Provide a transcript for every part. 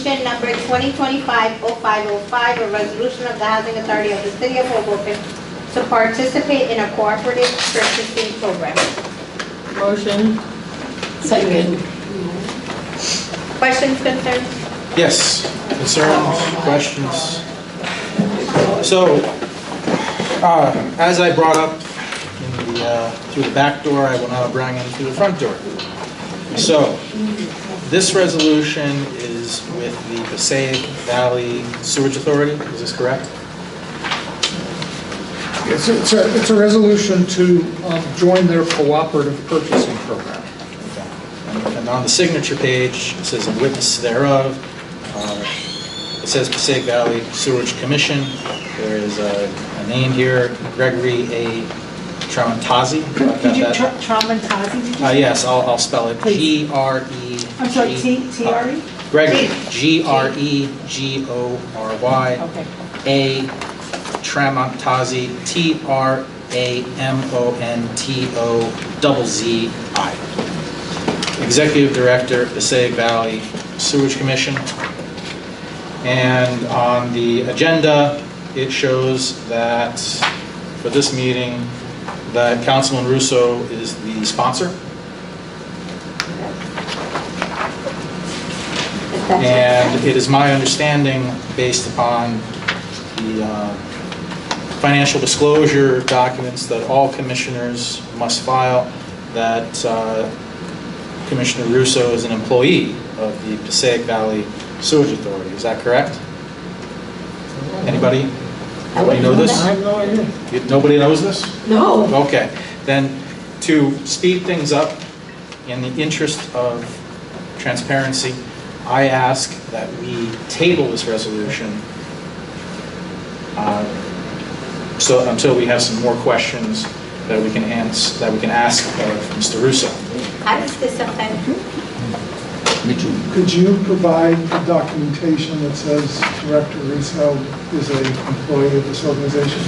Resolution number 2025-0505, a resolution of the Housing Authority of the City of Hoboken to participate in a cooperative purchasing program. Motion. Second. Questions, concerns? Yes, concerns, questions? So, as I brought up in the, through the back door, I will now bring in through the front door. So, this resolution is with the Passaic Valley Sewage Authority, is this correct? It's a resolution to join their cooperative purchasing program. Okay. And on the signature page, it says a witness thereof. It says Passaic Valley Sewage Commission. There is a name here, Gregory A. Tramontazzi. Did you Tramontazzi? Yes, I'll spell it. Please. G-R-E. I'm sorry, T-R-E? Gregory. G-R-E-G-O-R-Y. Okay. A. Tramontazzi. T-R-A-M-O-N-T-O-Z-Z-I. Executive Director, Passaic Valley Sewage Commission. And on the agenda, it shows that for this meeting, that Councilman Russo is the sponsor. And it is my understanding, based upon the financial disclosure documents that all commissioners must file, that Commissioner Russo is an employee of the Passaic Valley Sewage Authority. Is that correct? Anybody? Nobody know this? I have no idea. Nobody knows this? No. Okay. Then, to speed things up, in the interest of transparency, I ask that we table this resolution so until we have some more questions that we can ask of Mr. Russo. How does this affect? Could you provide the documentation that says Director Russo is an employee of this organization?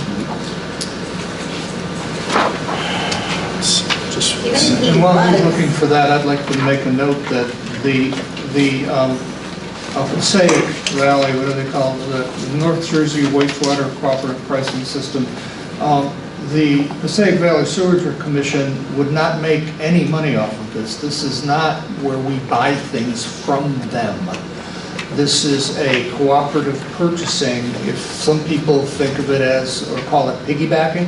And while he's looking for that, I'd like to make a note that the Passaic Valley, what do they call it, the North Jersey Wastewater Cooperative Pricing System, the Passaic Valley Sewage Commission would not make any money off of this. This is not where we buy things from them. This is a cooperative purchasing, if some people think of it as, or call it piggybacking.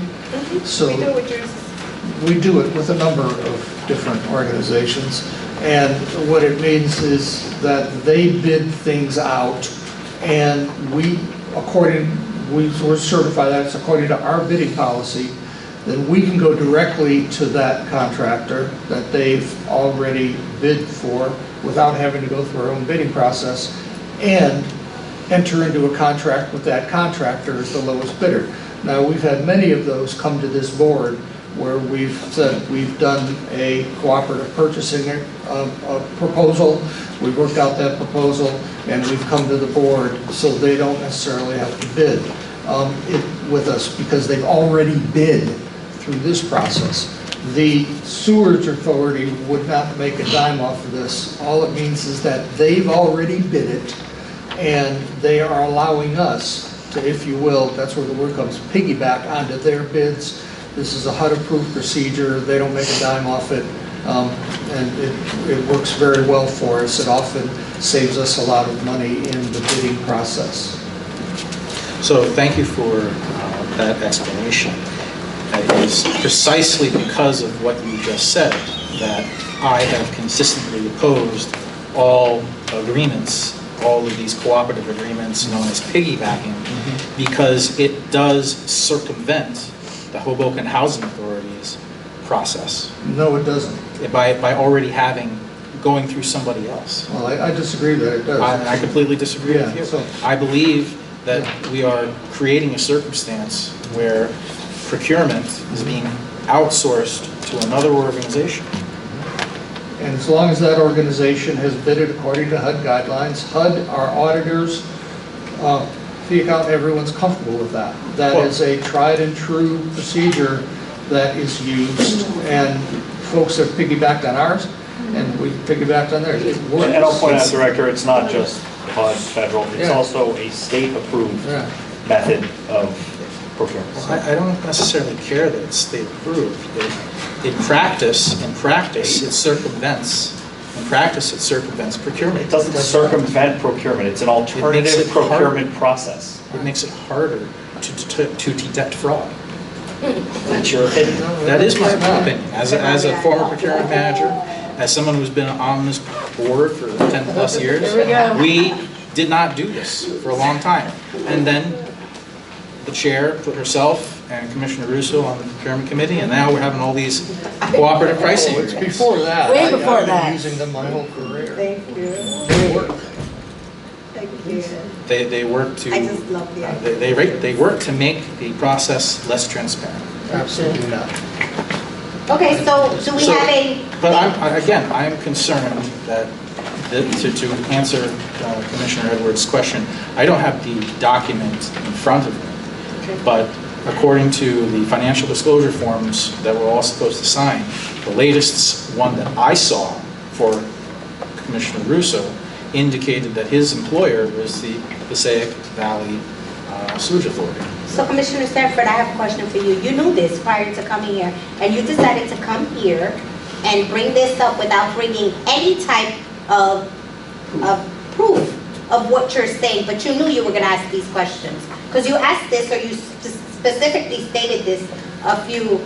So We do it with yours. we do it with a number of different organizations. And what it means is that they bid things out, and we certify that it's according to our bidding policy. Then we can go directly to that contractor that they've already bid for without having to go through our own bidding process and enter into a contract with that contractor as the lowest bidder. Now, we've had many of those come to this board where we've said we've done a cooperative purchasing proposal, we've worked out that proposal, and we've come to the board so they don't necessarily have to bid with us because they've already bid through this process. The Sewage Authority would not make a dime off of this. All it means is that they've already bid it, and they are allowing us to, if you will, that's where the word comes, piggyback onto their bids. This is a HUD-approved procedure. They don't make a dime off it, and it works very well for us. It often saves us a lot of money in the bidding process. So thank you for that explanation. It is precisely because of what you just said that I have consistently opposed all agreements, all of these cooperative agreements known as piggybacking, because it does circumvent the Hoboken Housing Authority's process. No, it doesn't. By already going through somebody else. Well, I disagree that it does. I completely disagree with Yeah, you. so- I believe that we are creating a circumstance where procurement is being outsourced to another organization. And as long as that organization has bidded according to HUD guidelines, HUD, our auditors, fee account, everyone's comfortable with that. That is a tried and true procedure that is used, and folks have piggybacked on ours, and we piggybacked on theirs. It works. And I'll point out, Director, it's not just HUD, federal, it's Yeah. also a state-approved Yeah. method of procurement. Well, I don't necessarily care that it's state approved. In practice, it circumvents, procurement. It doesn't circumvent procurement, it's an It makes alternative it harder. procurement process. It makes it harder to detect fraud. That's your opinion. That is my opinion. As a former procurement manager, as someone who's been on this board for 10 plus years, we did not do this for a long time. And then the chair put herself and Commissioner Russo on the procurement committee, and now we're having all these cooperative pricing Oh, it's agreements. before that. Way before I've that. been using them my whole career. Thank you. They work. Thank you. They work to, I just love the idea. they work to make the process less transparent. Absolutely not. Okay, so do we So- have a? But I'm concerned that, to answer Commissioner Edwards' question, I don't have the document in front of me, but according to the financial disclosure forms that we're all supposed to sign, the latest one that I saw for Commissioner Russo indicated that his employer was the Passaic Valley Sewage Authority. So Commissioner Stanford, I have a question for you. You knew this prior to coming here, and you decided to come here and bring this up without bringing any type of proof of what you're saying, but you knew you were going to ask these questions. Because you asked this, or you specifically stated this a few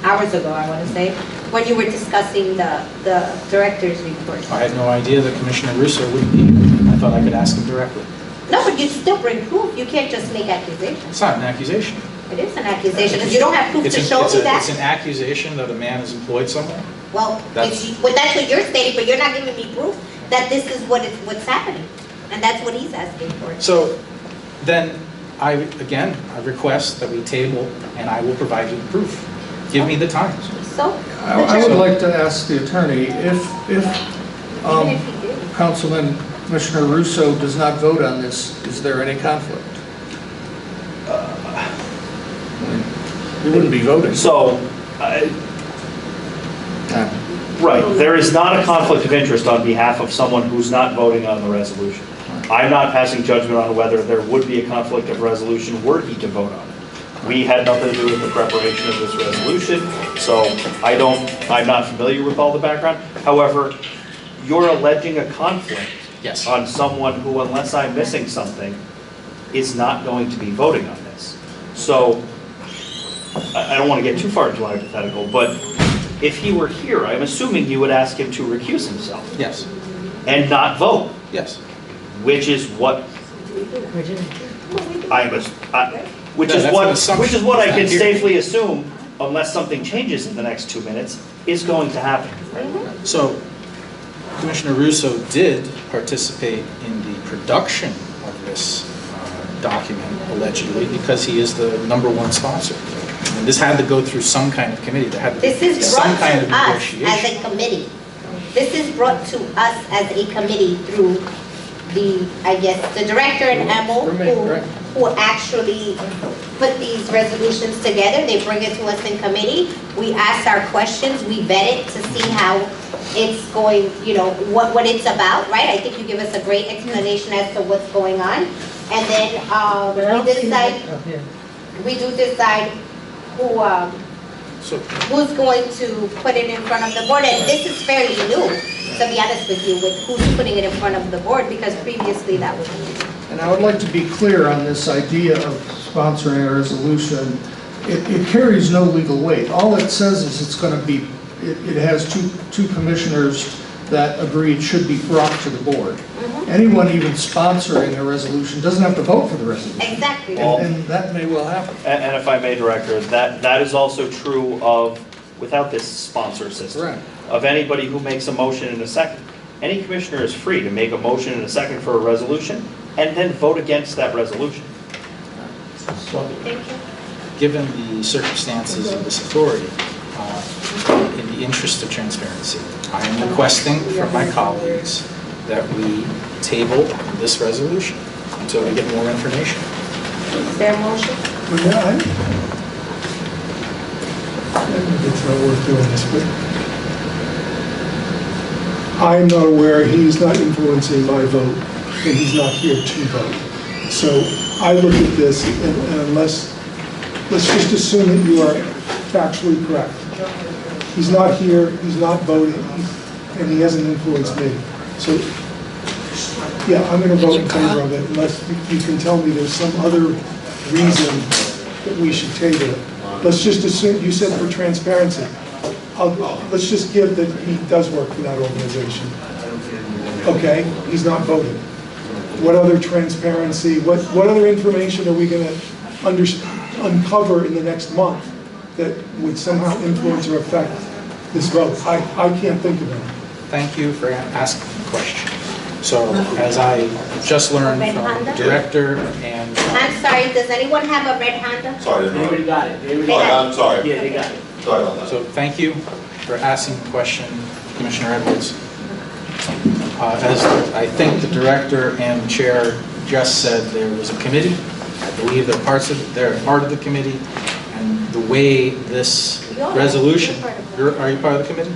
hours ago, I want to say, when you were discussing the director's report. I had no idea that Commissioner Russo wouldn't be here. I thought I could ask him directly. No, but you still bring proof. You can't just make accusations. It's not an accusation. It is an accusation, because you don't have proof to show me It's an that. accusation that a man is employed somewhere. Well, That's- that's what you're stating, but you're not giving me proof that this is what's happening. And that's what he's asking for. So then, I request that we table, and I will provide you the proof. Give me the time. So, I would like to ask the attorney, if even if he did. Councilman Commissioner Russo does not vote on this, is there any conflict? He wouldn't be voting. So, right, there is not a conflict of interest on behalf of someone who's not voting on the resolution. I'm not passing judgment on whether there would be a conflict of resolution were he to vote on it. We had nothing to do with the preparation of this resolution, so I'm not familiar with all the background. However, you're alleging a conflict Yes. on someone who, unless I'm missing something, is not going to be voting on this. So, I don't want to get too far into a hypothetical, but if he were here, I'm assuming you would ask him to recuse himself Yes. and not vote, Yes. which is what which No, is that's what an assumption. which is what I It's can not here. safely assume, unless something changes in the next 2 minutes, is going to happen. So Commissioner Russo did participate in the production of this document, allegedly, because he is the #1 sponsor. And this had to go through some kind of committee. There had to be This is some brought kind to of us negotiation. as a committee. This is brought to us as a committee through the, I guess, the director and Emil, For me, right. who actually put these resolutions together. They bring it to us in committee. We ask our questions, we vet it to see how it's going, what it's about, right? I think you give us a great explanation as to what's going on. And then we do decide So who's going to put it in front of the board. And this is fairly new, to be honest with you, with who's putting it in front of the board, because previously that was me. And I would like to be clear on this idea of sponsoring a resolution. It carries no legal weight. All it says is it's going to be, it has two commissioners that agree it should be brought to the board. Anyone even sponsoring a resolution doesn't have to vote for the resolution. Exactly. And that may well happen. And if I may, Director, that is also true of, without this sponsor system, Right. of anybody who makes a motion in a second. Any commissioner is free to make a motion in a second for a resolution and then vote against that resolution. Thank you. given the circumstances of this authority, in the interest of transparency, I am requesting from my colleagues that we table this resolution until we get more information. Is there a motion? Well, yeah, it's not worth doing this, but I'm not aware, he's not influencing my vote. then he's not here to vote. So I look at this, and unless, let's just assume that you are factually correct. He's not here, he's not voting, and he hasn't influenced me. So, yeah, I'm going to vote in favor of it unless you can tell me there's some other reason that we should table it. Let's just assume, you said for transparency. Let's just give that he does work for that organization. Okay, he's not voting. What other transparency, what other information are we going to uncover in the next month that would somehow influence or affect this vote? I can't think of any. Thank you for asking the question. So, as I just learned Red from Honda? the director and I'm sorry, does anyone have a red Honda? Sorry, They already got it. They already They got got I'm sorry. it. Yeah, they got it. Sorry about that. so thank you for asking the question, Commissioner Edwards. As I think the director and the chair just said, there was a committee. I believe they're part of the committee, and the way this resolution, are you part of the committee?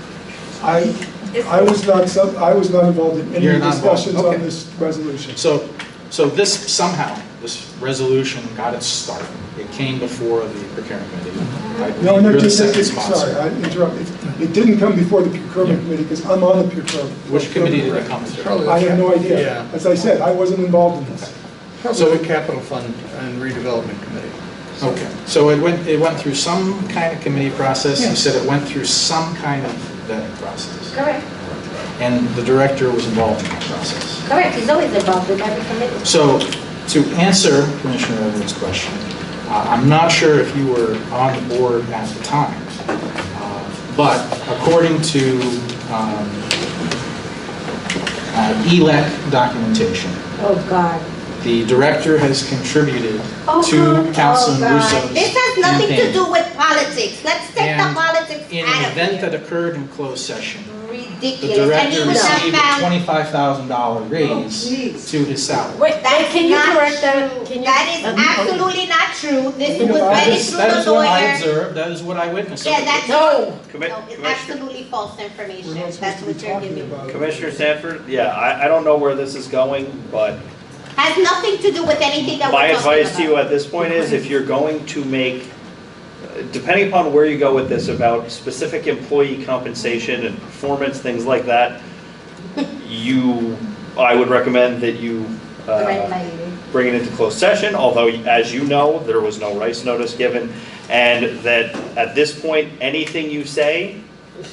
I was not involved in any You're not involved, discussions okay. on this resolution. So this resolution got its start. It came before the procurement committee. I believe No, you're the just, second sorry, sponsor. I interrupted. It didn't come before the procurement committee because I'm on the procurement. Which committee did it come through? Probably I have no idea. Yeah. As I said, I wasn't involved in this. Probably the Capital Fund and Redevelopment Committee. Okay, so it went through some kind of committee process. You Yes. said it went through some kind of vetting process. Correct, And the director was involved in that process. correct, he's always involved with every committee. So to answer Commissioner Edwards' question, I'm not sure if you were on the board at the time, but according to ELEC documentation, Oh, God. the director has contributed Oh, to God. Councilman Oh, God. Russo's This has nothing to campaign. do with politics. Let's take the And politics In out an of event that here. occurred in closed session, the Ridiculous. And he director was not received a found. $25,000 raise jeez. to his salary. Wait, That's can you not correct that? true. Can you- That is absolutely not true. This was That vetted is- through That the is what I lawyer. observed, that is what I witnessed. Yeah, that's. No. No, it's Commissioner, absolutely false We're information. not That's supposed to be what you're talking giving. about. Commissioner Sanford, yeah, I don't know where this is going, but Has nothing to do with anything that my we're talking advice to you about. at this point is if you're going to make, depending upon where you go with this about specific employee compensation and performance, things like that, I would recommend that you The red light. bring it into closed session, although, as you know, there was no rights notice given, and that at this point, anything you say,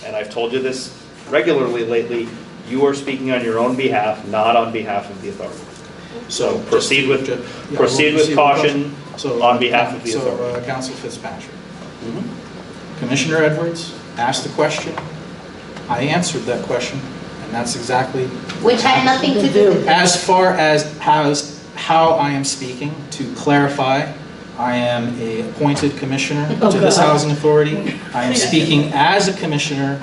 and I've told you this regularly lately, you are speaking on your own behalf, not on behalf of the authority. So proceed with caution on behalf of the authority. So, Council Fitzpatrick. Commissioner Edwards asked a question. I answered that question, and that's exactly. Which had nothing to do with it. As far as how I am speaking, to clarify, I am a appointed commissioner to this housing authority. I am speaking as a commissioner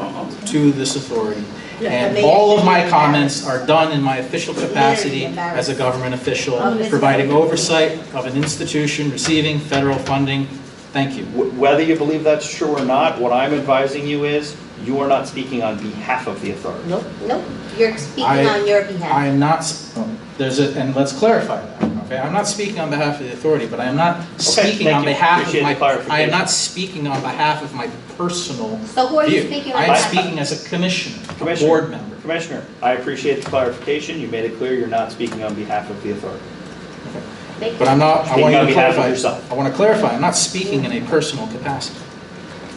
to this authority. And all of my comments are done in my official capacity as a government official, providing oversight of an institution receiving federal funding. Thank you. Whether you believe that's true or not, what I'm advising you is, you are not speaking on behalf of the authority. Nope, you're speaking on your behalf. I am not, and let's clarify that, okay? I'm not speaking on behalf of the authority, but I am not speaking thank on you. behalf of Appreciate my, the clarification. I am not speaking on behalf of my personal So who are you view. speaking on I am behalf of? speaking as a commissioner, a Commissioner. board member. Commissioner, I appreciate the clarification. You made it clear you're not speaking on behalf of the authority. Thank But you. I'm not, I Speaking want you on to behalf of clarify. yourself. I want to clarify, I'm not speaking in a personal capacity.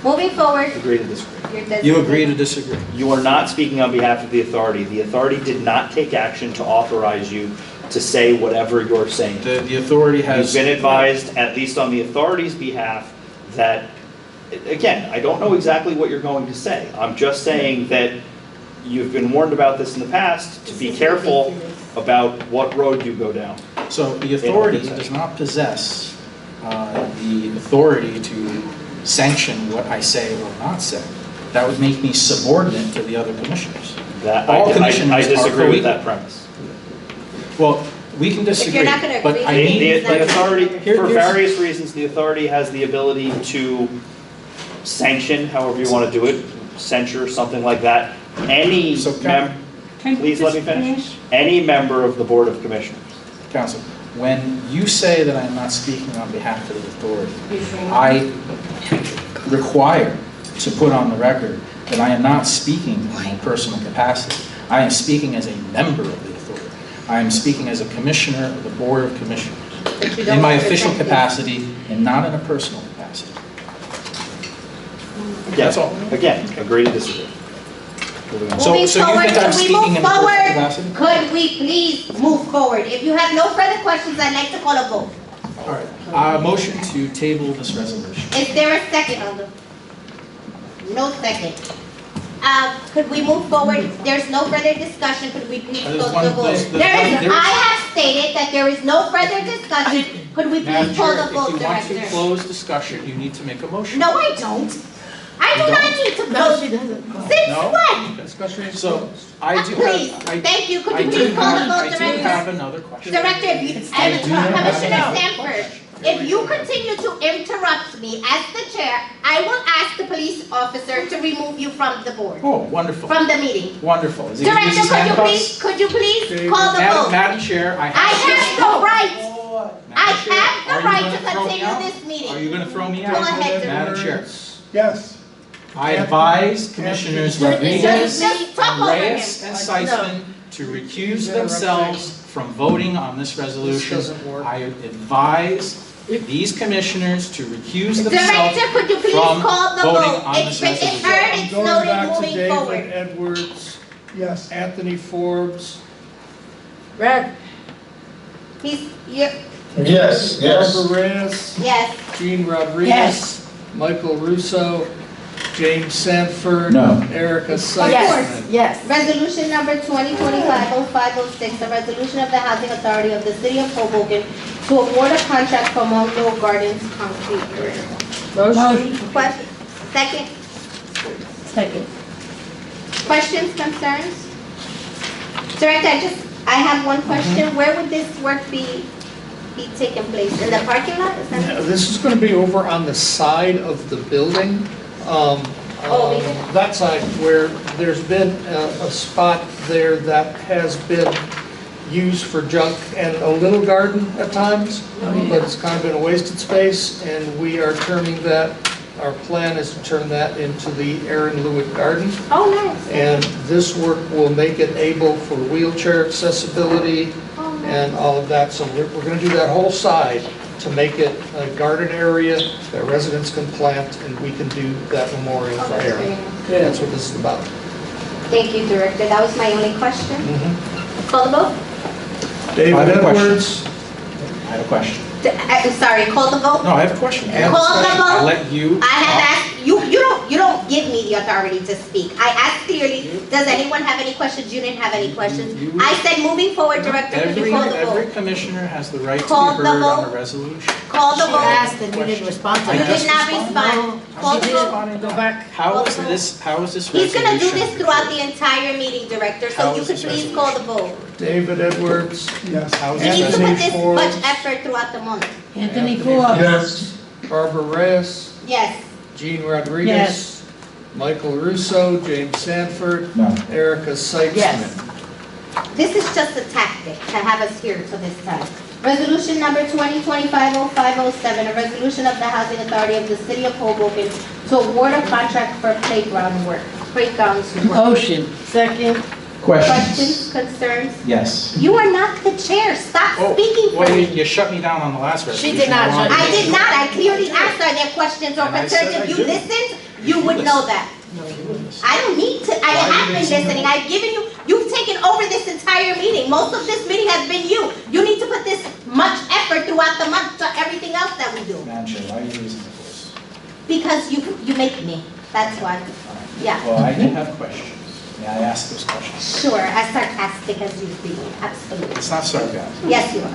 Moving forward. Agree to disagree. You agree to disagree? You are not speaking on behalf of the authority. The authority did not take action to authorize you to say whatever you're saying. The authority You've has. been advised, at least on the authority's behalf, that, again, I don't know exactly what you're going to say. I'm just saying that you've been warned about this in the past, to be careful about what road you go down. So the authority does not possess the authority to sanction what I say or not say. That would make me subordinate to the other commissioners. That, All commissioners I are disagree with co-equal. that premise. Well, we can disagree, not gonna but agree, I then need. The authority, for Here's- various reasons, the authority has the ability to sanction, however you want to do it, censure, something like that. Any So, Please let me finish. Any member of the Board of Commissioners. Counsel, when you say that I am not speaking on behalf of the authority, I require to put on the record that I am not speaking in my personal capacity. I am speaking as a member of the authority. I am speaking as a commissioner of the Board of Commissioners. In my official capacity and not in a personal capacity. Yes. That's all. Again, agree to disagree. So Moving you forward, think I'm could we speaking move in a personal forward? capacity? Could we please move forward? If you have no further questions, I'd like to call a vote. All right. Motion to table this resolution. Is there a second on the? No second. Could we move forward? There's no further discussion. Could we please There's close one- the vote? there's I one- have stated that there is no further discussion. Could we Madam please call Chair, the vote, if you want to Director? close discussion, you need to make a motion. No, I don't. I do You not don't? need to No, close. she doesn't. Since No? when? Discussion is So, closed. I do Please, have, I thank you. Could I you do please call the have, vote, I do Director? have another question. Director, if you, I do have Commissioner another Sanford, if you continue to interrupt me as the chair, I will ask the police officer to remove you from the board, Oh, wonderful. from the meeting. Wonderful. Is he gonna use Director, his handcuffs? could you please call the Madam, vote? Madam Chair, I I have. have the right, I Madam Chair, have the are you right gonna to throw me continue out? this meeting. Are you gonna throw me Go out? ahead, Madam Director. Chair, Yes. I advise Commissioners Just- Rodriguez, just talk over Reyes, him. and Seitzman to recuse themselves from voting on this resolution. This doesn't work. I advise these commissioners to recuse themselves Director, could you please from call the voting vote? on It's this it's resolution. heard, I'm it's going noted, back to moving David forward. Edwards, Yes. Anthony Forbes, Brad, Yes, yes. Barbara Reyes, Yes, Gene Rodriguez, Yes. Michael Russo, James Sanford, No. Erica course. Seitzman. yes. resolution number 2025-0506, a resolution of the Housing Authority of the City of Hoboken to award a contract for Monroe Gardens concrete work. Motion. Question, second, Second. questions, concerns? Director, I have one question. Where would this work be taking place? In the parking lot? Is that- This is going to be over on the side of the building. Oh, yeah. That side where there's been a spot there that has been used for junk and a little garden at times, but it's kind of been a wasted space, and we are turning that, our plan is to turn that into the Aaron Lewitt Garden. Oh, nice. And this work will make it able for wheelchair accessibility Oh, nice. and all of that. So we're going to do that whole side to make it a garden area that residents can plant, and we can do that memorial Oh, for that's Aaron. very nice. That's what this is about. Thank you, Director. That was my only question. Mm-hmm. Call the vote? I David have a question. Edwards, I have a question. I'm sorry, call the vote? No, I have a question. Call the I vote? let you. I have asked, you don't give me the authority to speak. I asked clearly, does anyone have any questions? You didn't have any questions. You- I said, moving forward, Director, could you call the Every vote? commissioner has the right to be Call the heard on vote. a resolution. Call the She vote. asked and you didn't respond to I You her. just did not responded. respond. Call She the did. vote. Go back. How is this resolution? He's gonna do this throughout the entire meeting, Director, so How you is could this please call the vote. David Edwards, Yes. How is You need this to Anthony put this Forbes. much effort throughout the month. Anthony Forbes. Yes. Barbara Reyes, Yes. Gene Rodriguez, Yes. Michael Russo, James Sanford, No. Erica Seitzman. Yes. This is just a tactic to have us here to this time. Resolution number 2025-0507, a resolution of the Housing Authority of the City of Hoboken to award a contract for playgrounds work. Motion. Second. Questions, concerns? Yes. You are not the chair. Stop Oh, speaking for well, me. you shut me down on the last resolution. did not wanted shut I to- did not. I clearly asked, are there questions or And I concerns? said If I you do. listened, you would know that. I don't need to, I Why have you been listening? listening. I've given you, you've taken over this entire meeting. Most of this meeting has been you. You need to put this much effort throughout the month to everything else that we do. Madam Chair, why are you raising your voice? Because you make me. That's why. All right. Yeah. Well, I do have questions. May I ask those questions? Sure, as sarcastic as you be. Absolutely. It's not sarcasm. Yes, you are.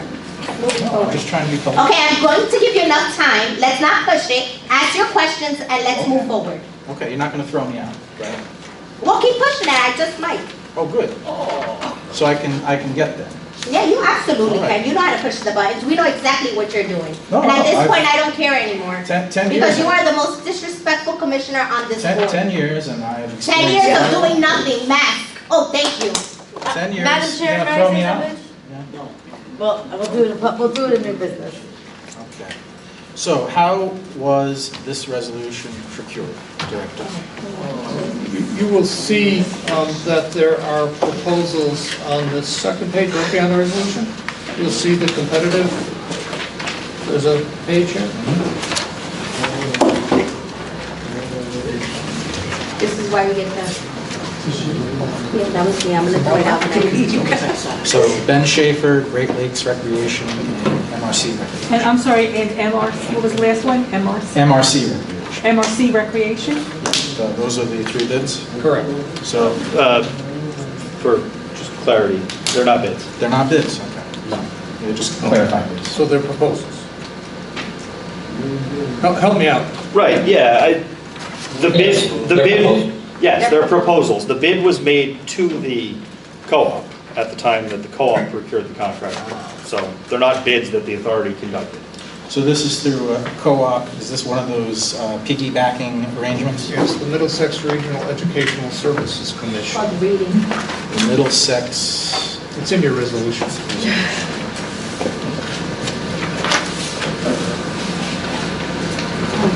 Moving No, I'm forward. just trying to be polite. Okay, I'm going to give you enough time. Let's not push it. Ask your questions and let's move forward. Okay, you're not going to throw me out, right? Well, keep pushing it. I just might. Oh, good. So I can get there. Yeah, you absolutely All right. can. You know how to push the buttons. We know exactly what you're doing. No, And at no, this I've- point, I don't care anymore. 10 years. Because you are the most disrespectful commissioner on this board. 10 years and I've 10 years experienced. of doing nothing, mask. Oh, thank you. 10 years. Madam You Chair, gonna may throw I me say out? something? Yeah. Well, we'll do it in new business. Okay. So how was this resolution procured, Director? You will see that there are proposals on the second page, directly on the resolution. You'll see the competitive, there's a page here. This is why we get that. Yeah, that was me, I'm gonna point out when I read you guys. So Ben Schaefer, Great Lakes Recreation, and MRC Recreation. And I'm sorry, and MRC, what was the last one? MRC? MRC Recreation. MRC Recreation? Those are the three bids? Correct. So For just clarity, they're not bids. they're not bids, okay. No. You just clarify bids. So they're proposals. Help me out. Right, yeah, the bid, yes, they're proposals. The bid was made to the co-op at the time that the co-op procured the contract. So they're not bids that the authority conducted. So this is through a co-op, is this one of those piggybacking arrangements? Yes, the Middlesex Regional Educational Services Commission. Called reading. The Middlesex, It's in your resolution.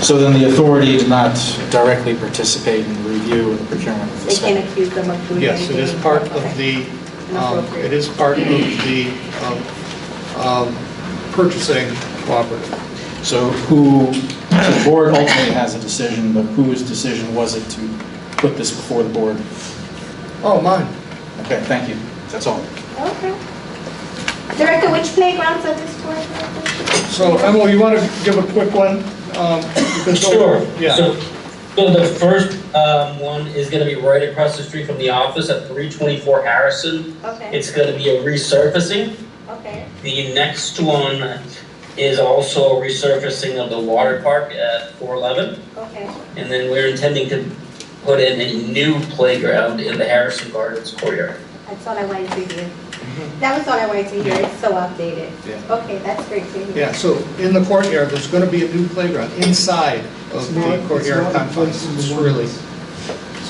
so then the authority did not directly participate in the review of the procurement of They this. can't accuse them of doing Yes, it is anything. part of the, it is part of the purchasing cooperative. So the board ultimately has a decision, but whose decision was it to put this before the board? Oh, mine. Okay, thank you. That's all. Okay. Director, which playgrounds are this for? Director? So, Emily, you want to give a quick one? Sure. Yeah. So the first one is going to be right across the street from the office at 324 Harrison. Okay, It's going to be a resurfacing. okay, The next one is also a resurfacing of the water park at 411. okay. And then we're intending to put in a new playground in the Harrison Gardens courtyard. That's all I wanted to hear. That was all I wanted to hear. It's so outdated. Yeah. Okay, that's great to hear. Yeah, so in the courtyard, there's going to be a new playground inside of the courtyard confines. It's really,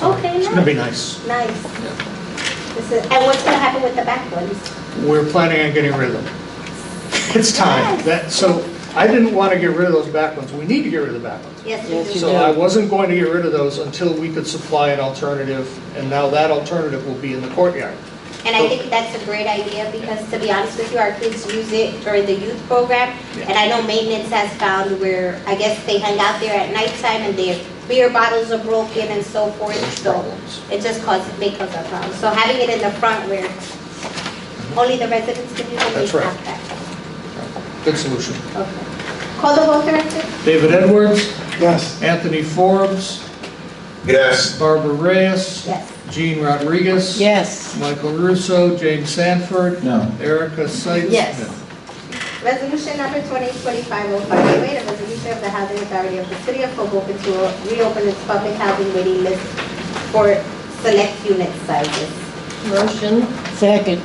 Okay, it's going to be nice. nice. Nice. And what's gonna happen with the back ones? We're planning on getting rid of them. It's time. So I didn't want to get rid of those back ones. We need to get rid of the back ones. Yes, Yes, we you do. So I wasn't going to get rid of those until we could supply an alternative, and now that alternative will be in the courtyard. And I think that's a great idea because to be honest with you, our kids use it during the youth program. And I know maintenance has found where, I guess they hang out there at nighttime and their beer bottles are broken and so forth. So it just may cause a problem. So having it in the front where only the residents can use it, That's we right. have that. Good solution. Okay. Call the vote, Director? David Edwards, Yes. Anthony Forbes, Yes. Barbara Reyes, Yes. Jean Rodriguez. Yes. Michael Russo, James Sanford. No. Erica Seitz. Yes. No. Resolution number 2025-058, a resolution of the Housing Authority of the City of Hoboken to reopen its public housing waiting list for select unit sizes. Motion. Second.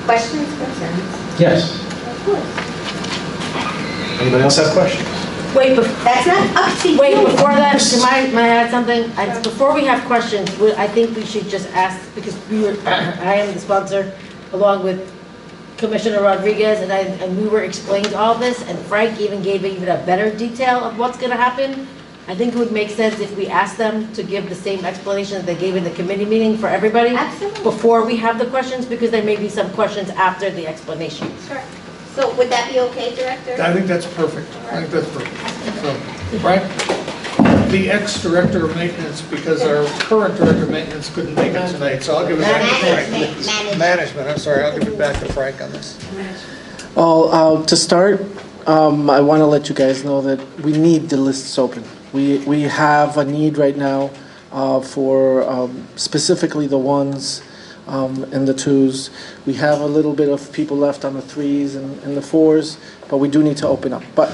Questions, concerns? Yes. Of course. Anybody else have questions? Wait, That's not up to you. wait, before that, may I add something? Before we have questions, I think we should just ask, because I am the sponsor, along with Commissioner Rodriguez, and we were explained all this, and Frank even gave even a better detail of what's gonna happen. I think it would make sense if we asked them to give the same explanation that they gave in the committee meeting for everybody. Absolutely. Before we have the questions, because there may be some questions after the explanation. Sure. So would that be okay, Director? I think that's perfect. I think that's perfect. So, Frank, the ex-director of maintenance, because our current director of maintenance couldn't make it tonight, so I'll give it back to Frank. Management. Management, I'm sorry, I'll give it back to Frank on this. Well, to start, I want to let you guys know that we need the lists open. We have a need right now for specifically the ones and the twos. We have a little bit of people left on the threes and the fours, but we do need to open up. But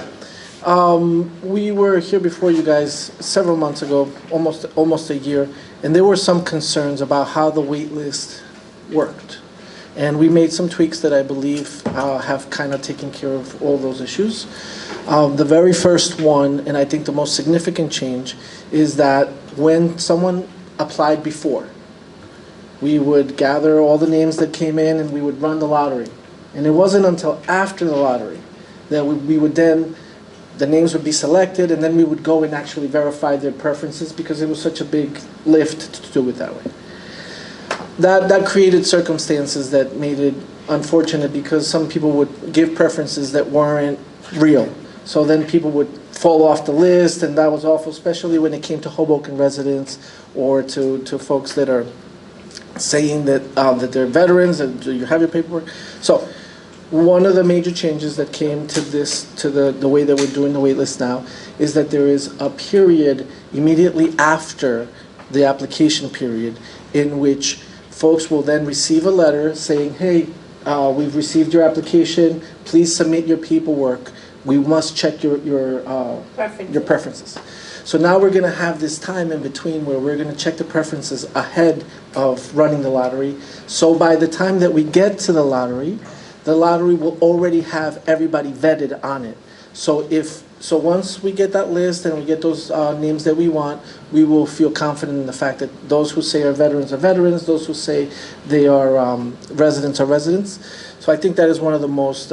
we were here before you guys several months ago, almost a year, and there were some concerns about how the wait list worked. And we made some tweaks that I believe have kind of taken care of all those issues. The very first one, and I think the most significant change, is that when someone applied before, we would gather all the names that came in and we would run the lottery. And it wasn't until after the lottery that we would then, the names would be selected, and then we would go and actually verify their preferences because it was such a big lift to do it that way. That created circumstances that made it unfortunate because some people would give preferences that weren't real. So then people would fall off the list, and that was awful, especially when it came to Hoboken residents or to folks that are saying that that they're veterans and do you have your paperwork. So one of the major changes that came to this, to the way that we're doing the wait list now, is that there is a period immediately after the application period in which folks will then receive a letter saying, hey, we've received your application, please submit your paperwork. We must check your preferences. So now we're going to have this time in between where we're going to check the preferences ahead of running the lottery. So by the time that we get to the lottery will already have everybody vetted on it. So once we get that list and we get those names that we want, we will feel confident in the fact that those who say are veterans, those who say they are residents are residents. So I think that is one of the most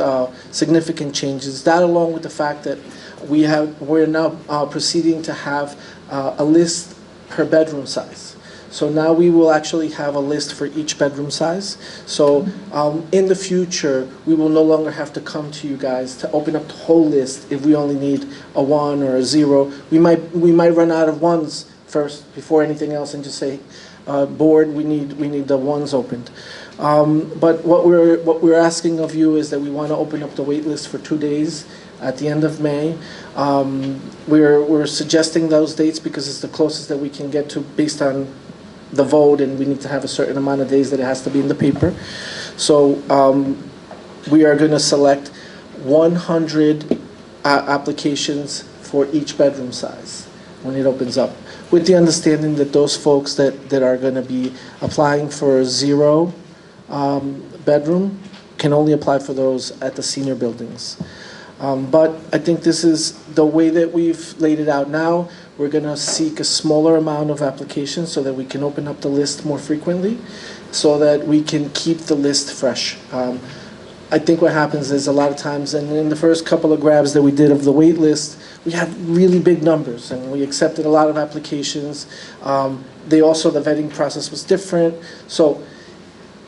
significant changes. That, along with the fact that we're now proceeding to have a list per bedroom size. So now we will actually have a list for each bedroom size. So in the future, we will no longer have to come to you guys to open up the whole list if we only need a 1 or a 0. We might run out of 1s first before anything else and just say, board, we need the 1s opened. But what we're asking of you is that we want to open up the wait list for 2 days at the end of May. We're suggesting those dates because it's the closest that we can get to based on the vote, and we need to have a certain amount of days that it has to be in the paper. So we are going to select 100 applications for each bedroom size when it opens up, with the understanding that those folks that are going to be applying for a 0 bedroom can only apply for those at the senior buildings. But I think this is the way that we've laid it out now. We're going to seek a smaller amount of applications so that we can open up the list more frequently, so that we can keep the list fresh. I think what happens is a lot of times, and in the first couple of grabs that we did of the wait list, we had really big numbers and we accepted a lot of applications. The vetting process was different. So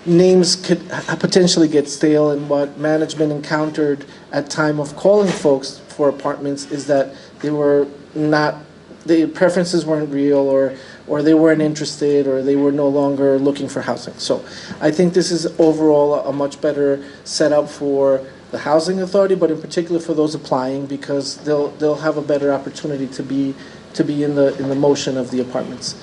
names could potentially get stale, and what management encountered at time of calling folks for apartments is that the preferences weren't real, or they weren't interested, or they were no longer looking for housing. So I think this is overall a much better setup for the housing authority, but in particular for those applying, because they'll have a better opportunity to be in the motion of the apartments.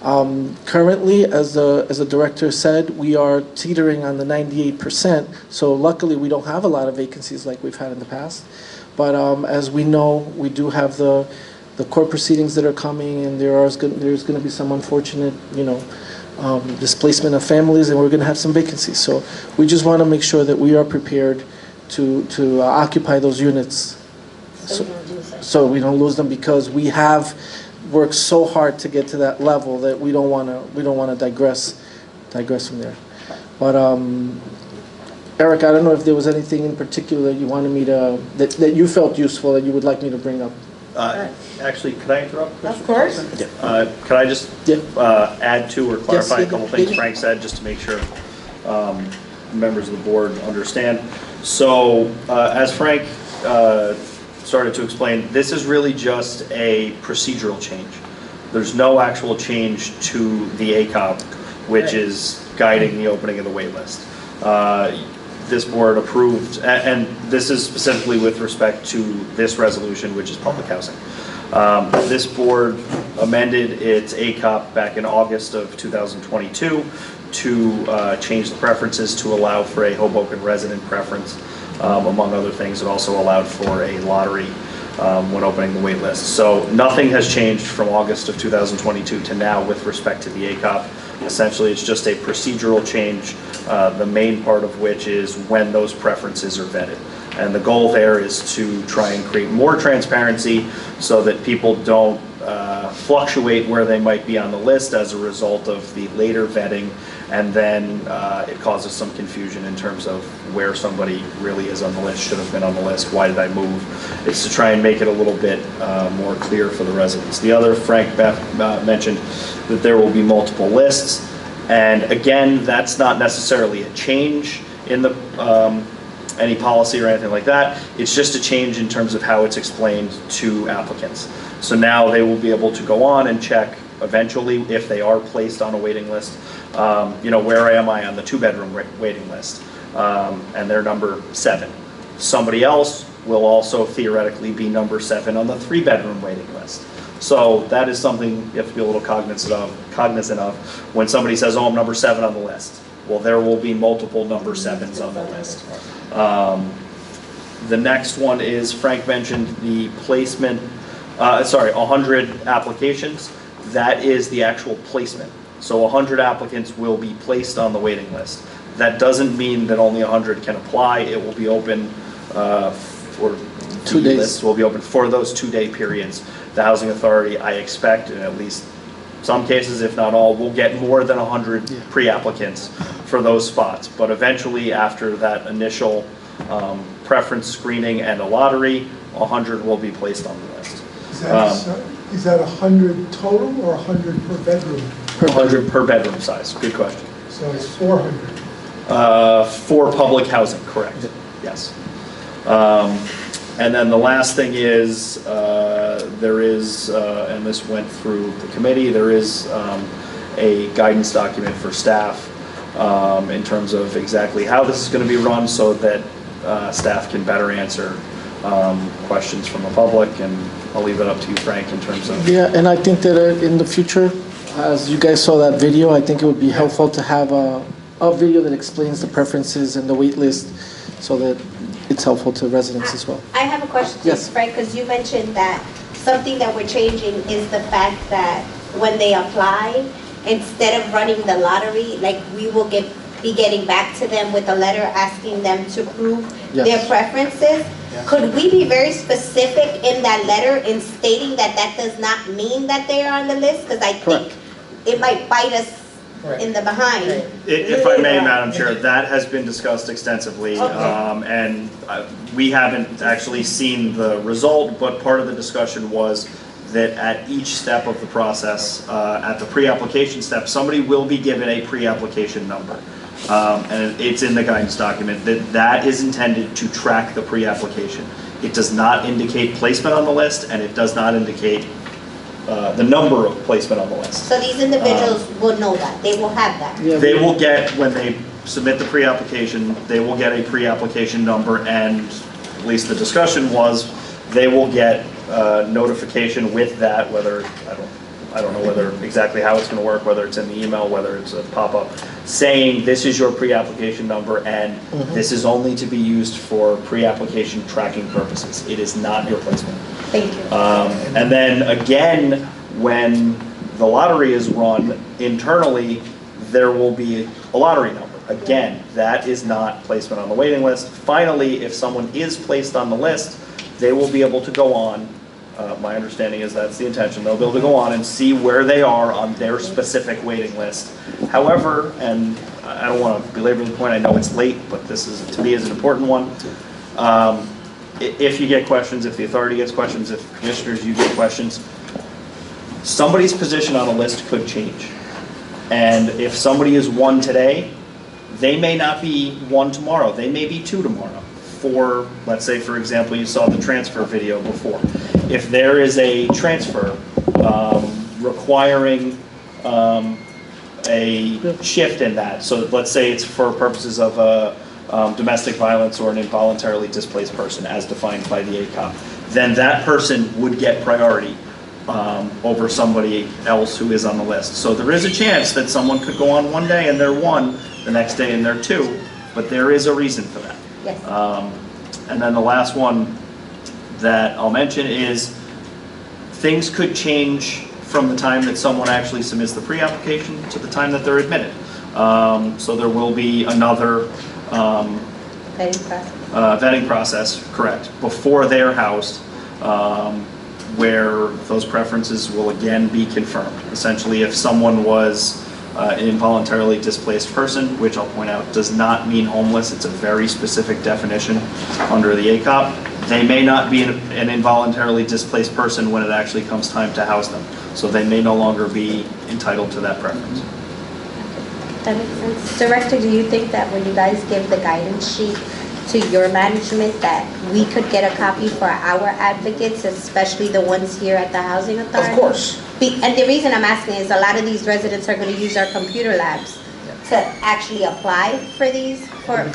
Currently, as the director said, we are teetering on the 98%. So luckily, we don't have a lot of vacancies like we've had in the past. But as we know, we do have the court proceedings that are coming, and there's going to be some unfortunate, displacement of families, and we're going to have some vacancies. So we just want to make sure that we are prepared to occupy those units, so we don't lose them, because we have worked so hard to get to that level that we don't want to digress from there. But Eric, I don't know if there was anything in particular you wanted me to that you felt useful that you would like me to bring up. Actually, could I interrupt? Of course. Could I just add to or clarify a couple things Frank said, just to make sure members of the board understand? So, as Frank started to explain, this is really just a procedural change. There's no actual change to the ACOP, which is guiding the opening of the wait list. This board approved, and this is specifically with respect to this resolution, which is public housing. This board amended its ACOP back in August of 2022 to change the preferences to allow for a Hoboken resident preference. Among other things, it also allowed for a lottery when opening the wait list. So nothing has changed from August of 2022 to now with respect to the ACOP. Essentially, it's just a procedural change, the main part of which is when those preferences are vetted. And the goal there is to try and create more transparency so that people don't fluctuate where they might be on the list as a result of the later vetting and then it causes some confusion in terms of where somebody really is on the list, should have been on the list, why did I move? It's to try and make it a little bit more clear for the residents. The other, Frank mentioned that there will be multiple lists, and again, that's not necessarily a change in the any policy or anything like that. It's just a change in terms of how it's explained to applicants. So now they will be able to go on and check eventually if they are placed on a waiting list. Where am I on the 2-bedroom waiting list? And they're number 7. Somebody else will also theoretically be number 7 on the 3-bedroom waiting list. So that is something you have to be a little cognizant of when somebody says, oh, I'm number 7 on the list. Well, there will be multiple number 7s on the list. The next one is, Frank mentioned the placement, 100 applications. That is the actual placement. So 100 applicants will be placed on the waiting list. That doesn't mean that only 100 can apply. It will be open for 2 days. Lists will be open for those 2-day periods. The Housing Authority, I expect, in at least some cases, if not all, will get more than 100 pre-applicants for those spots. But eventually, after that initial preference screening and a lottery, 100 will be placed on the list. Is that 100 total or 100 per bedroom? 100 per bedroom size. Good question. So it's 400. For public housing, correct. Yes. And then the last thing is, there is, and this went through the committee, there is a guidance document for staff in terms of exactly how this is going to be run so that staff can better answer questions from the public, and I'll leave it up to you, Frank, in terms of... Yeah, and I think that in the future, as you guys saw that video, I think it would be helpful to have a video that explains the preferences and the wait list so that it's helpful to residents as well. I have a question, Yes. Frank, because you mentioned that something that we're changing is the fact that when they apply, instead of running the lottery, like we will be getting back to them with a letter asking them to prove Yes. their preferences. Could we be very specific in that letter in stating that that does not mean that they are on the list? Because I think it might bite us in the behind. If I may, Madam Chair, that has been discussed extensively, Okay. and we haven't actually seen the result, but part of the discussion was that at each step of the process, at the pre-application step, somebody will be given a pre-application number. And it's in the guidance document that is intended to track the pre-application. It does not indicate placement on the list, and it does not indicate the number of placement on the list. So these individuals will know that, they will have that. Yeah, They will get, when they submit the pre-application, they will get a pre-application number, and at least the discussion was, they will get notification with that, whether, I don't know whether exactly how it's going to work, whether it's in the email, whether it's a pop-up, saying this is your pre-application number, and this is only to be used for pre-application tracking purposes. It is not your placement. Thank you. And then again, when the lottery is run internally, there will be a lottery number. Again, that is not placement on the waiting list. Finally, if someone is placed on the list, they will be able to go on. My understanding is that's the intention. They'll be able to go on and see where they are on their specific waiting list. However, and I don't want to belabor the point, I know it's late, but this is, to me, is an important one. If you get questions, if the authority gets questions, if commissioners, you get questions, somebody's position on a list could change. And if somebody is 1 today, they may not be 1 tomorrow. They may be 2 tomorrow. For, let's say, for example, you saw the transfer video before. If there is a transfer requiring a shift in that, so let's say it's for purposes of domestic violence or an involuntarily displaced person as defined by the ACOP, then that person would get priority over somebody else who is on the list. So there is a chance that someone could go on one day and they're 1, the next day and they're 2, but there is a reason for that. Yes. And then the last one that I'll mention is things could change from the time that someone actually submits the pre-application to the time that they're admitted. So there will be another vetting process, correct, before they're housed, where those preferences will again be confirmed. Essentially, if someone was An involuntarily displaced person, which I'll point out does not mean homeless. It's a very specific definition under the ACOP. They may not be an involuntarily displaced person when it actually comes time to house them. So they may no longer be entitled to that preference. That makes sense. Director, do you think that when you guys give the guidance sheet to your management, that we could get a copy for our advocates, especially the ones here at the Housing Authority? Of course. And the reason I'm asking is a lot of these residents are going to use our computer labs to actually apply for these, for it.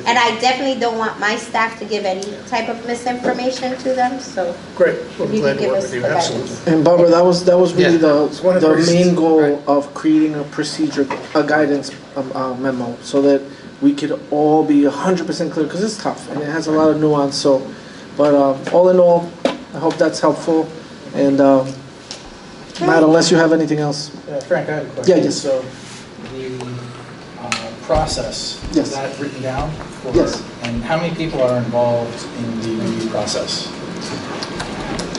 And I definitely don't want my staff to give any type of misinformation to them, so. Great. We'll if be you glad could to give work us with you, the absolutely. guidance. And Barbara, that was really It's one of the the reasons, main goal right. of creating a procedure, a guidance memo, so that we could all be 100% clear, because it's tough, and it has a lot of nuance, so, but all in all, I hope that's helpful, and Matt, unless you have anything else. Frank, I have a question. Yeah, yes. So the process, Yes. is that written down? Yes. And how many people are involved in the review process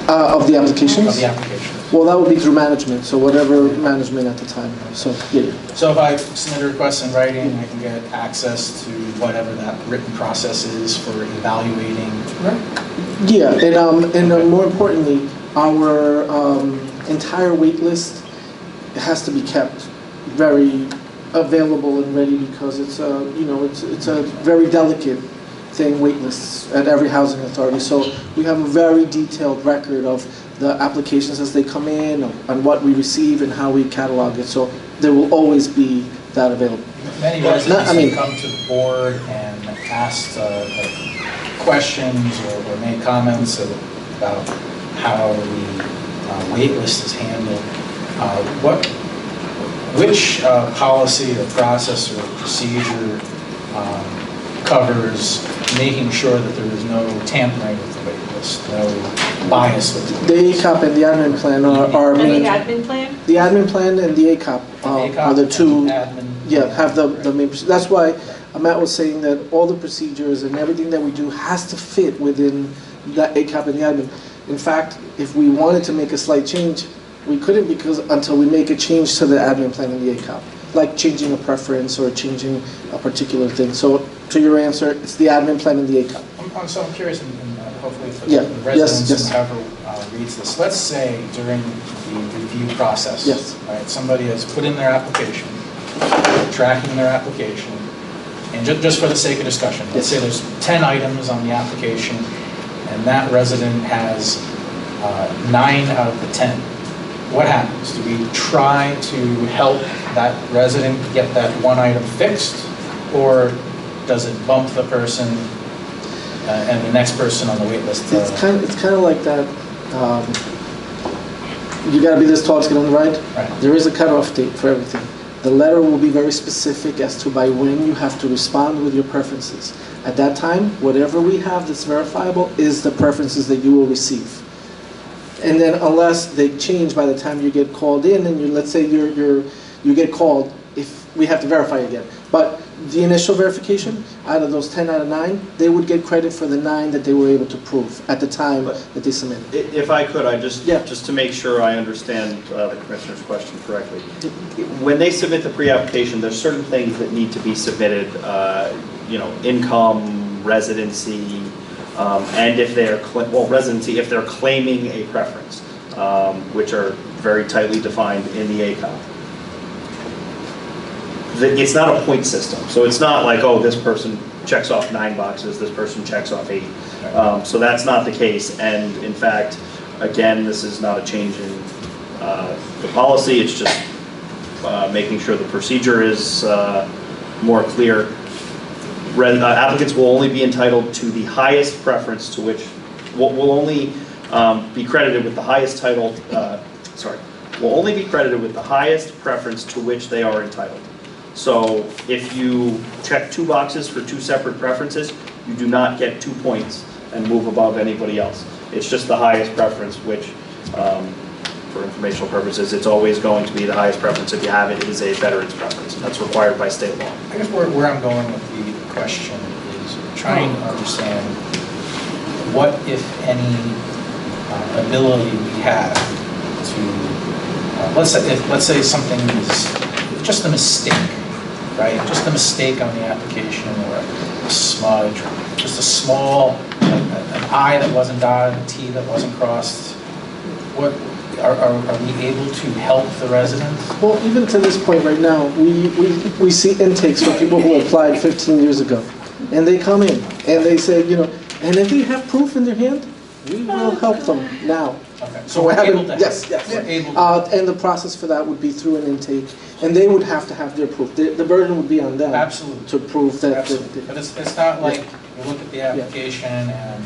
Of the applications? of the application? Well, that would be through management, so whatever management at the time, so, yeah. So if I submit a request in writing, I can get access to whatever that written process is for evaluating? Yeah, and more importantly, our entire wait list has to be kept very available and ready, because it's a, it's a very delicate thing, wait lists at every housing authority. So we have a very detailed record of the applications as they come in, and what we receive and how we catalog it. So there will always be that available. Many residents have come to the board and asked questions or made comments about how the wait list is handled. Which policy or process or procedure covers making sure that there is no tampering with the wait list, no bias with the wait list? The ACOP and the admin plan are And main. the admin plan? The admin plan and the ACOP are the two. Have the main. That's why Matt was saying that all the procedures and everything that we do has to fit within the ACOP and the admin. In fact, if we wanted to make a slight change, we couldn't, because until we make a change to the admin plan and the ACOP, like changing a preference or changing a particular thing. So to your answer, it's the admin plan and the ACOP. I'm curious, and hopefully for Yeah. the residents Yes. and whoever reads this, let's say during the review process, Yes. right, somebody has put in their application, tracking their application, and just for the sake of discussion, let's say there's 10 items on the application, and that resident has 9 out of the 10. What happens? Do we try to help that resident get that one item fixed, or does it bump the person and the next person on the wait list? It's kind of like that. You gotta be this tall to get on the ride. Right. There is a cutoff date for everything. The letter will be very specific as to by when you have to respond with your preferences. At that time, whatever we have that's verifiable is the preferences that you will receive. And then unless they change by the time you get called in, and let's say you get called, if we have to verify again. But the initial verification, out of those 10 out of 9, they would get credit for the 9 that they were able to prove at the time that they submitted. If I could, just to make sure I understand the Commissioner's question correctly. When they submit the pre-application, there's certain things that need to be submitted, income, residency, and if they're, residency, if they're claiming a preference, which are very tightly defined in the ACOP. It's not a point system, so it's not like, oh, this person checks off 9 boxes, this person checks off 8. So that's not the case, and in fact, again, this is not a change in the policy, it's just making sure the procedure is more clear. Applicants will only be entitled to the highest preference to which, will only be credited with the highest title, will only be credited with the highest preference to which they are entitled. So if you check 2 boxes for 2 separate preferences, you do not get 2 points and move above anybody else. It's just the highest preference, which, for informational purposes, it's always going to be the highest preference. If you have it, is a veteran's preference. That's required by state law. I guess where I'm going with the question is trying to understand what, if any, ability we have to, let's say something is just a mistake, right? Just a mistake on the application or a smudge, or just a small, an I that wasn't dotted, a T that wasn't crossed. What, are we able to help the residents? Well, even to this point right now, we see intakes for people who applied 15 years ago. And they come in and they say, you know, and if they have proof in their hand, we will help them now. Okay, so we're able to help. Yes, yes. We're able to. And the process for that would be through an intake, and they would have to have their proof. The burden would be on them. Absolutely. To prove that. Absolutely. But it's not like you look at the application and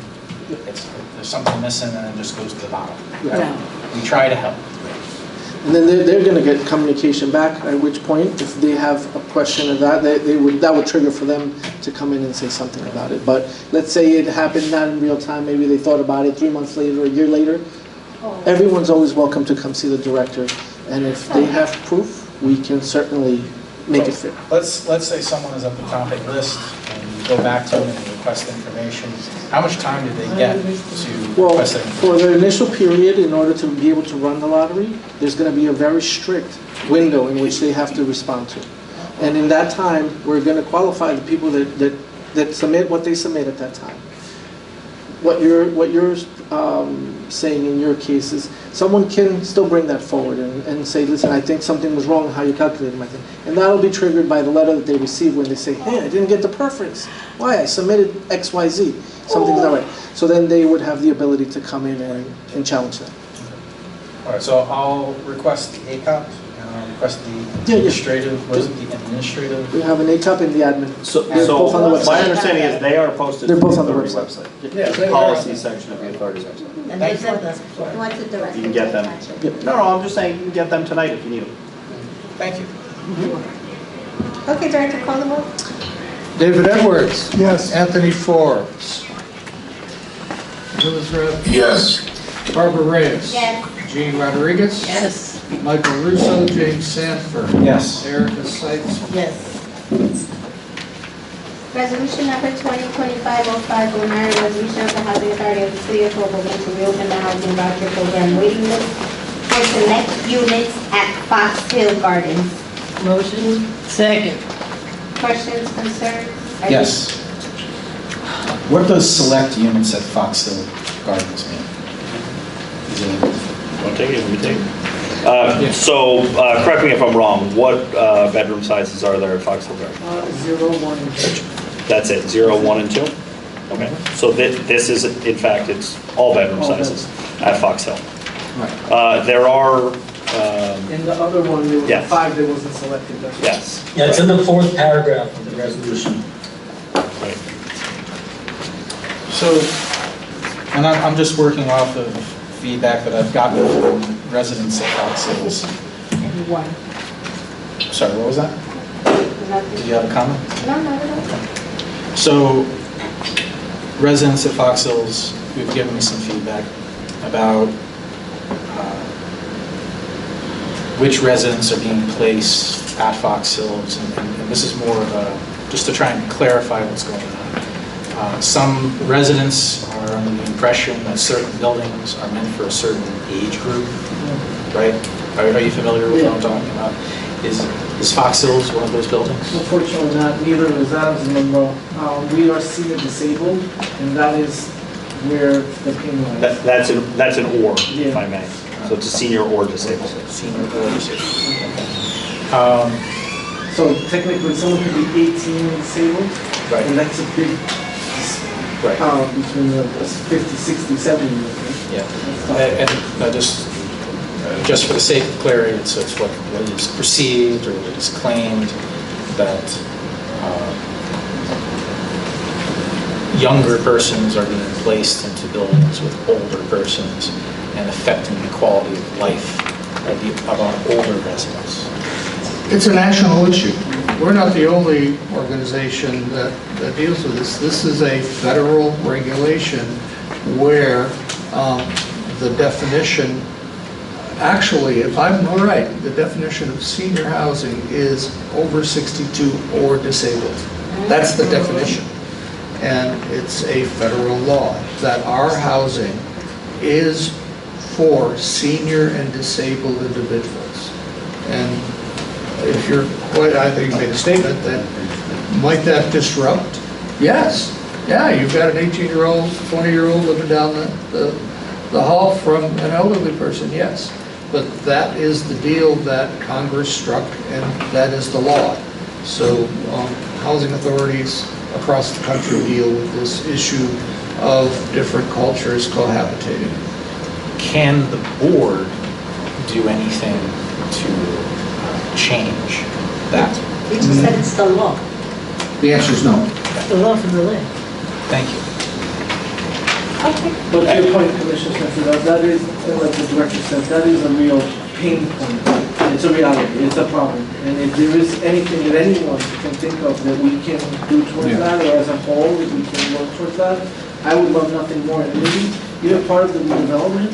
there's something missing and it just goes to the bottom. Yeah. We try to help. And then they're going to get communication back, at which point, if they have a question of that, that would trigger for them to come in and say something about it. But let's say it happened not in real time, maybe they thought about it 3 months later, a year later. Everyone's always welcome to come see the director. And if they have proof, we can certainly make it fair. Let's say someone is at the topic list and you go back to them and you request information. How much time do they get to Well, request that information? for the initial period, in order to be able to run the lottery, there's going to be a very strict window in which they have to respond to. And in that time, we're going to qualify the people that submit what they submit at that time. What you're saying in your case is someone can still bring that forward and say, listen, I think something was wrong in how you calculated my thing. And that'll be triggered by the letter that they receive when they say, hey, I didn't get the preference. Why? I submitted XYZ. Something's not right. So then they would have the ability to come in and challenge that. All right, so I'll request the ACOP and I'll request the administrative, what is it, the administrative? We have an ACOP and the admin. So, They're both on the website. my understanding is they are posted to They're the both on the authority website. website. Yeah, The policy section of the authority website. And they've said this before. What's the director? You can get them. No, I'm just saying you can get them tonight if you need them. Thank you. Okay, Director, call the vote. David Edwards. Yes. Anthony Forbes. Lewis Rep. Yes. Barbara Reyes. Yes. Gene Rodriguez. Yes. Michael Russo, James Sanford. Yes. Erica Sykes. Yes. Resolution number 2025-0509, resolution of the Housing Authority of the City of Hoboken to reopen the housing voucher program waiting list for select units at Fox Hill Gardens. Motion. Second. Questions, concerns? Yes. What does select units at Fox Hill Gardens mean? Is it, Want to take it? Let me take it. So, correct me if I'm wrong, what bedroom sizes are there at Fox Hill Garden? 0, 1, and 2. That's it, 0, 1, and 2? Okay, so this is, in fact, it's all bedroom All sizes at Fox Hill. Right. There are, And the other one, there was Yes. 5 that wasn't selected. That's right. yes, Yeah, it's in the fourth paragraph of the resolution. right. so, and I'm just working off of feedback that I've gotten from residents at Fox Hills. One. Sorry, what was that? Did Nothing. you have a comment? No, not at all. So, residents at Fox Hills who've given me some feedback about which residents are being placed at Fox Hills, and this is more of a, just to try and clarify what's going on. Some residents are under the impression that certain buildings are meant for a certain age group, right? Are you familiar with what I'm talking about? Is Fox Hills one of those buildings? Unfortunately not, neither is Adams and Monroe. We are senior disabled, and that is where the pain lies. That's an or, if Yeah. I may. So it's a senior or disabled. Senior or disabled. So technically, someone could be 18 and disabled, Right. and that's a big, Right. between the 50, 60, 70 years. Yeah, and just for the sake of clarity, it's what is perceived or what is claimed that younger persons are being placed into buildings with older persons and affecting the quality of life of our older residents. It's a national issue. We're not the only organization that deals with this. This is a federal regulation where the definition, actually, if I'm right, the definition of senior housing is over 62 or disabled. That's the definition. And it's a federal law that our housing is for senior and disabled individuals. And if you're, well, I think you made a statement that, might that disrupt? Yes. Yeah, you've got an 18-year-old, 20-year-old living down the hall from an elderly person, yes. But that is the deal that Congress struck, and that is the law. So housing authorities across the country deal with this issue of different cultures cohabitating. Can the board do anything to change that? You just said it's the law. The answer is no. The law from the land. Thank you. Okay. But to your point, Commissioner Smith, that is, like the director said, that is a real pain point. It's a reality, it's a problem. And if there is anything that anyone can think of that we can do towards that, or as a whole, that we can work towards that, I would love nothing more. And maybe even part of the redevelopment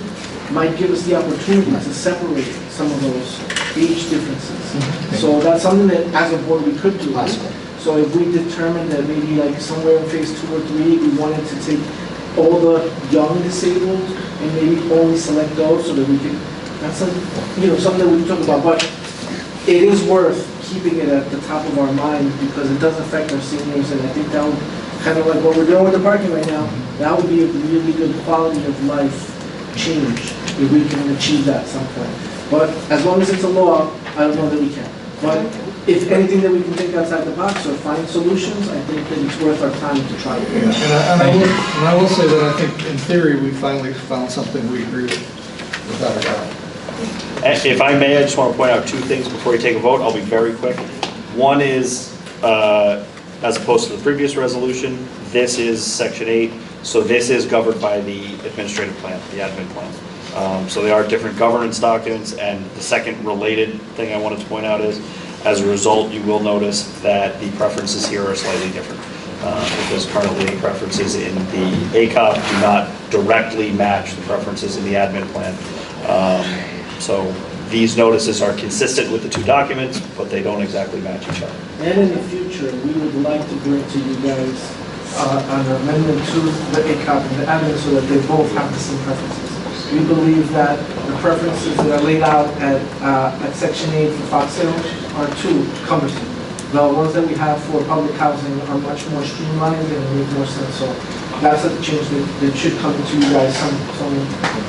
might give us the opportunity to separate some of those age differences. So that's something that as a board we could do. So if we determined that maybe like somewhere in phase 2 or 3, we wanted to take all the young disabled and maybe only select those so that we could, that's something that we can talk about, but it is worth keeping it at the top of our mind because it does affect our seniors, and I think that would, kind of like what we're doing with the parking right now, that would be a really good quality of life change if we can achieve that at some point. But as long as it's a law, I don't know that we can. But if anything that we can think outside the box or find solutions, I think that it's worth our time to try it. Yeah, and I will say that I think in theory, we finally found something we agree with, without a doubt. If I may, I just want to point out two things before you take a vote. I'll be very quick. One is, as opposed to the previous resolution, this is Section 8, so this is governed by the administrative plan, the admin plan. So they are different governance documents, and the second related thing I wanted to point out is, as a result, you will notice that the preferences here are slightly different, because currently the preferences in the ACOP do not directly match the preferences in the admin plan. So these notices are consistent with the two documents, but they don't exactly match each other. And in the future, we would like to bring to you guys an amendment to the ACOP and the admin so that they both have the same preferences. We believe that the preferences that are laid out at Section 8 for Fox Hill are too cumbersome. The ones that we have for public housing are much more streamlined and make more sense. So that's a change that should come to you guys some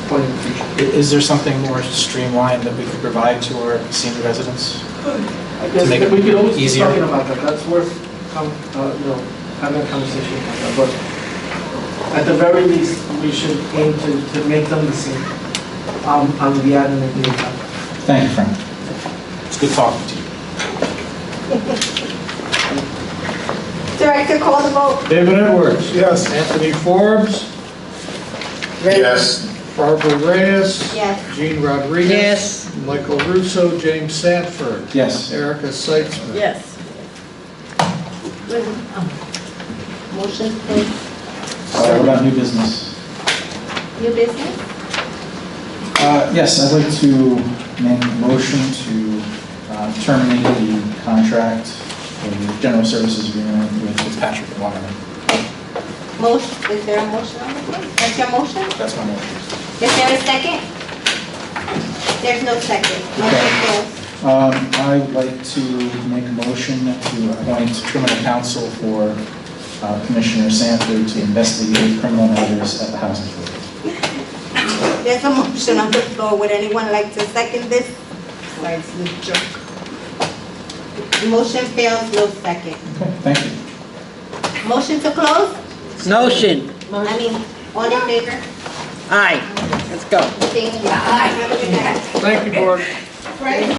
point in the future. Is there something more streamlined that we could provide to our senior residents? I guess make it we could always easier? be talking about that. That's worth having a conversation about that. But at the very least, we should aim to make them the same on the admin and the ACOP. Thank you, Frank. It's good talking to you. Director, call the vote. David Edwards. Yes. Anthony Forbes. Yes. Barbara Reyes. Yes. Jean Rodriguez. Yes. Michael Russo, James Sanford. Yes. Erica Seitzman. Yes. Motion please. What about new business? New business? Yes, I'd like to make a motion to terminate the contract for the general services agreement with Fitzpatrick and Waterman. Motion, is there a motion on the floor? That's your motion? That's my motion. Is there a second? There's no second. Motion fails. I would like to make a motion to appoint criminal counsel for Commissioner Sanford to investigate criminal matters at the housing authority. There's a motion on the floor. Would anyone like to second this? Motion fails, no second. Okay, thank you. Motion to close? Motion. I mean, all in favor? Aye. Let's go. Thank you. Have a good night. Thank you, Board. Right.